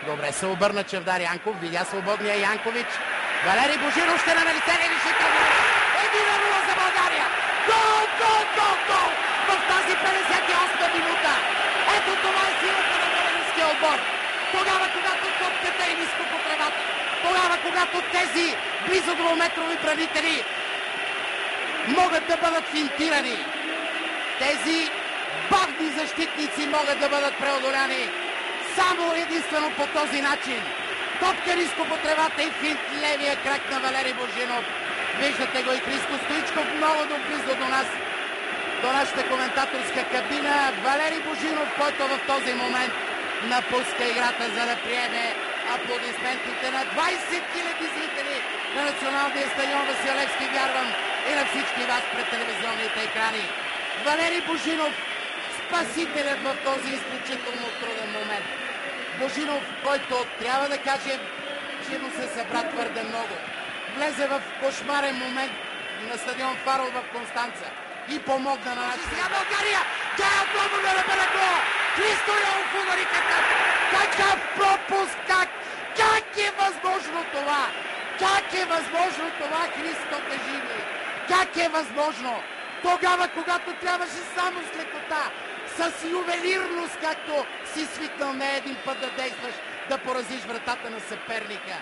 Добре се обърна Чавдар Янков, видя свободния Янкович. Валери Божинов ще намери цели решително. 1-0 за България! Гол, гол, гол, гол! В тази 58-та минута! Ето това е силата на българския отбор! Тогава, когато топката е ниско по тревата, тогава, когато тези близо двуметрови бранители могат да бъдат финтирани, тези бавни защитници могат да бъдат преодоляни само единствено по този начин. Топка ниско по тревата и финт левия крак на Валери Божинов. Виждате го и Христо Стоичков много доблизо до нас, до нашата коментаторска кабина. Валери Божинов, който в този момент напуска играта, за да приеме аплодисментите на 20 000 зрители на националния стадион Васил Левски, вярвам, и на всички вас пред телевизионните екрани. Валери Божинов, спасителят в този изключително труден момент. Божинов, който трябва да кажем, че му се събра твърде много. Влезе в кошмарен момент на стадион Фарол в Констанца и помогна на нашата. Сега България! Тя е отново да набере гола! Христо Йонов удари какъв пропуск! Как е възможно това? Как е възможно това, Христо, кажи ми? Как е възможно? Тогава, когато трябваше само с лекота, с ювелирност, както си свикнал не един път да действаш, да поразиш вратата на съперника.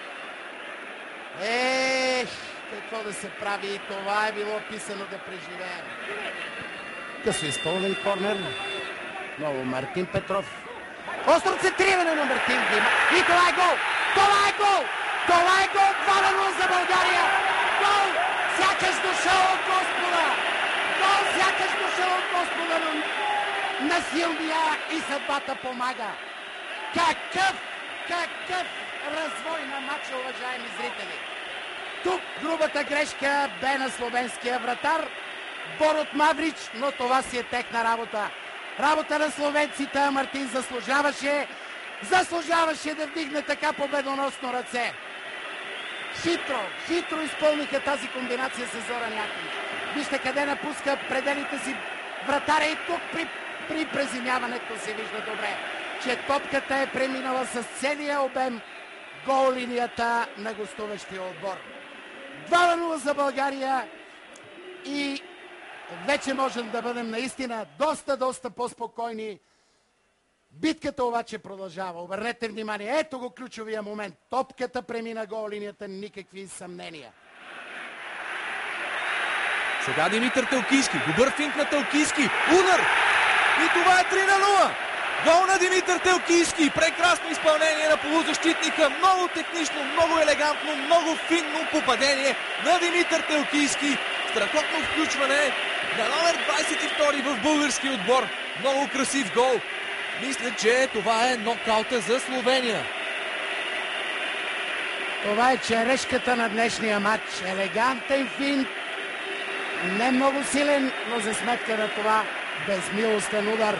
Какво да се прави, и това е било писано да преживеем. Късо изпълнен корнер. Много Мартин Петров. Остро центриране на Мартин Дима. И това е гол! Това е гол! Това е гол! 2-0 за България! Гол! Сякаш дошъл от Господа! Гол! Сякаш дошъл от Господа на силния и съдбата помага! Какъв развой на матча, уважаеми зрители! Тук грубата грешка бе на словенския вратар Борут Маврич, но това си е техна работа. Работа на словенците. Мартин заслужаваше да вдигне така победоносно ръце. Хитро изпълниха тази комбинация с Зоран Яковлев. Вижте къде напуска пределите си вратаря, и тук при преземяването се вижда добре, че топката е преминала с целия обем гол линията на гостуващия отбор. 2-0 за България и вече можем да бъдем наистина доста по-спокойни. Битката обаче продължава. Обърнете внимание. Ето го ключовия момент. Топката премина гол линията, никакви съмнения. Сега Димитър Телкийски. Добър финт на Телкийски. Удар! И това е 3-0. Гол на Димитър Телкийски. Прекрасно изпълнение на полузащитника. Много технично, много елегантно, много финно попадение на Димитър Телкийски. Страхотно включване на номер 22 в български отбор. Много красив гол. Мисля, че това е нокаута за Словения. Това е черешката на днешния матч. Елегантен финт. Не много силен, но за сметка на това безмилостен удар.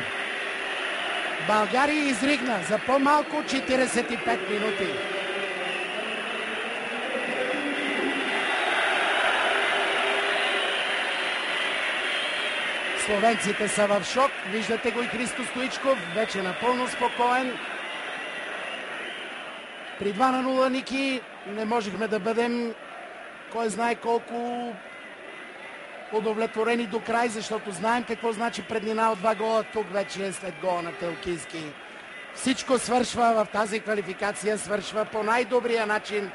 България изригна за по-малко 45 минути. Словенците са в шок. Виждате го и Христо Стоичков, вече напълно спокоен. При 2-0, Ники, не можехме да бъдем кой знае колко удовлетворени до край, защото знаем какво значи преднина от 2 гола. Тук вече след гола на Телкийски всичко свършва в тази квалификация, свършва по най-добрия начин